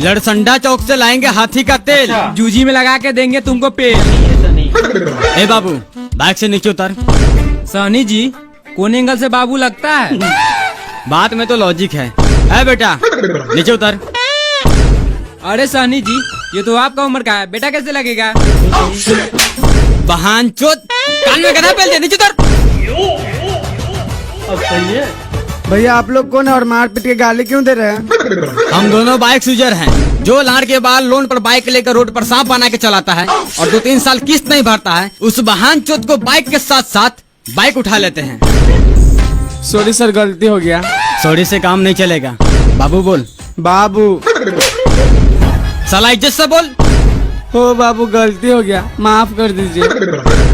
लड़संडा चौक से लाएंगे हाथी का तेल, जूजी में लगा के देंगे तुमको पेल। ऐसा नहीं। ए बाबू बाइक से नीचे उतर। सहनी जी कौन एंगल से बाबू लगता है? बात में तो लॉजिक है। ए बेटा नीचे उतर। अरे सहनी जी ये तो आपका उम्र का है, बेटा कैसे लगेगा? बहानचोद कान में गधा पेल दे, नीचे उतर। अब सही है। भैया आप लोग कौन है और मारपीट के गाली क्यों दे रहे हैं? हम दोनों बाइक यूजर हैं। जो लाड़ के बाद लोन पर बाइक लेकर रोड पर सांप बना के चलाता है और 2-3 साल किस्त नहीं भरता है, उस बहानचोद को बाइक के साथ साथ बाइक उठा लेते हैं। सॉरी सर, गलती हो गया। सॉरी से काम नहीं चलेगा। बाबू बोल। बाबू। साला इज्जत से बोल। हो बाबू गलती हो गया, माफ कर दीजिए।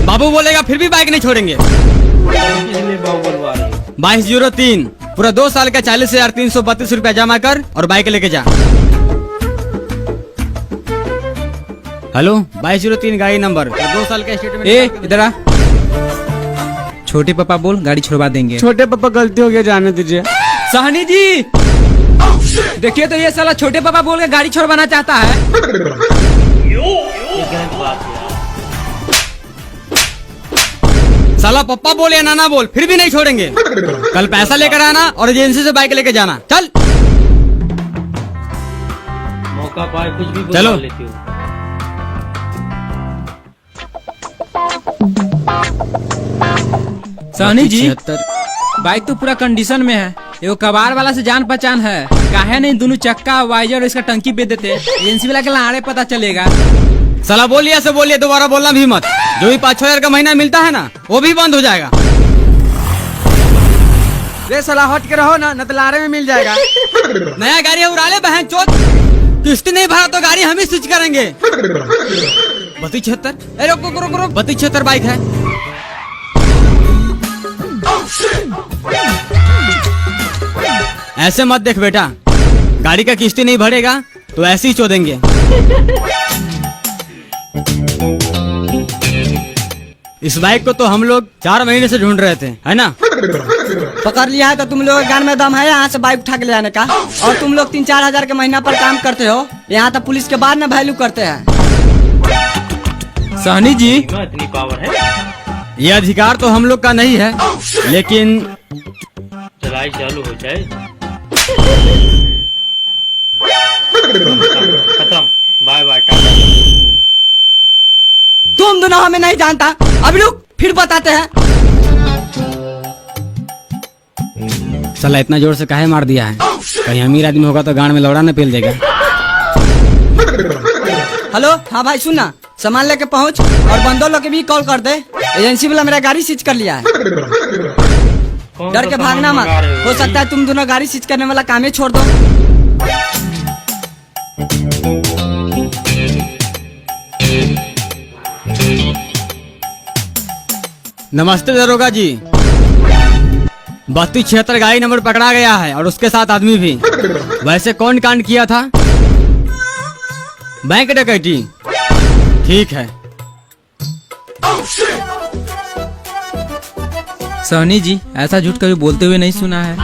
बाबू बोलेगा फिर भी बाइक नहीं छोड़ेंगे। इसलिए बाबू बोलवा रहे हैं। 2203 पूरा 2 साल का 40,332 रुपया जमा कर और बाइक लेके जा। हेलो 2203 गाड़ी नंबर, 2 साल का स्टेटमेंट। ए इधर आ। छोटे पापा बोल, गाड़ी छुड़वा देंगे। छोटे पापा गलती हो गया, जाने दीजिए। सहनी जी देखिए तो ये साला छोटे पापा बोल के गाड़ी छोड़वाना चाहता है। ये गलत बात है। साला पप्पा बोल या नाना बोल फिर भी नहीं छोड़ेंगे। कल पैसा लेकर आना और एजेंसी से बाइक लेके जाना। चल मौका पाए कुछ भी चलो। बोल लेती हूँ। सहनी जी 76। बाइक तो पूरा कंडीशन में है। एगो कबाड़ वाला से जान पहचान है, काहे नहीं दोनों चक्का वाइजर और इसका टंकी बेच देते, एजेंसी वाला के लाड़े पता चलेगा। साला बोलिए से बोलिए, दोबारा बोलना भी मत। जो भी 5-6 हजार का महीना मिलता है ना, वो भी बंद हो जाएगा। रे साला हट के रहो ना, नतलारे में मिल जाएगा। नया गाड़ी उड़ा ले बहन चोद। किस्त नहीं भरा तो गाड़ी हम ही स्विच करेंगे। 3276। अरे रुको रुको रुको, 3276 बाइक है। ऐसे मत देख बेटा, गाड़ी का किस्ती नहीं भरेगा तो ऐसे ही चोदेंगे। इस बाइक को तो हम लोग 4 महीने से ढूंढ रहे थे, है ना? पकड़ लिया है तो तुम लोग गान में दम है यहाँ से बाइक उठा के ले आने का। और तुम लोग 3-4 हजार के महीना पर काम करते हो, यहाँ तो पुलिस के बाद न वैल्यू करते हैं। सहनी जी इतनी पावर है। ये अधिकार तो हम लोग का नहीं है, लेकिन चलाई चालू हो जाए। खत्म। Bye bye tata. तुम दोनों हमें नहीं जानता, अभी रुक फिर बताते हैं। साला इतना जोर से काहे मार दिया है? कहीं अमीर आदमी होगा तो गांड में लौड़ा न पेल देगा। हेलो हाँ भाई सुनना, सामान लेके पहुँच और बंदो लोग के भी कॉल कर दे। एजेंसी वाला मेरा गाड़ी सीज कर लिया है। कौन डर सा के सामान भागना मत, मंगा रहे हो सकता है तुम दोनों गाड़ी सीज करने वाला काम ही छोड़ दो। नमस्ते दरोगा जी। 3276 गाड़ी नंबर पकड़ा गया है और उसके साथ आदमी भी। वैसे कौन कांड किया था? बैंक डकैती। ठीक है। सहनी जी ऐसा झूठ कभी बोलते हुए नहीं सुना है।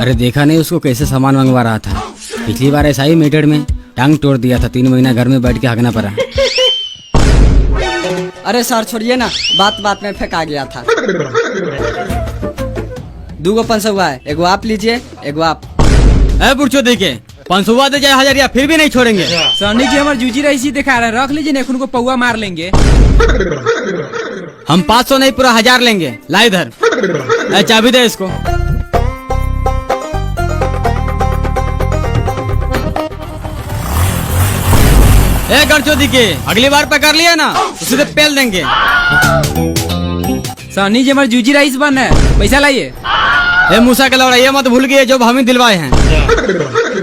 अरे देखा नहीं उसको कैसे सामान मंगवा रहा था? पिछली बार ऐसा ही मेथड में टांग तोड़ दिया था। 3 महीना घर में बैठ के हगना पड़ा। अरे सर छोड़िए ना, बात बात में फेंका गया था। 2 500 है, एगो आप लीजिए एगो आप। ए बुढ़चो देखे 500 दे जाए हजारिया फिर भी नहीं छोड़ेंगे। सहनी जी हमारे जूजी रईसी दिखा रहे हैं, रख लीजिए नेखुन को पौवा मार लेंगे। हम 500 नहीं पूरा 1000 लेंगे। ला इधर। ए चाबी दे इसको। ए गड़चोदी के अगली बार पकड़ लिया ना तो सीधे पेल देंगे। सहनी जी हमारे जूजी रईस बन है, पैसा लाइए। ए मूसा के लौड़ा ये मत भूल गए जो हम ही दिलवाए हैं।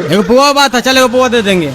एगो पुआ बात है, चल एगो पुआ दे देंगे।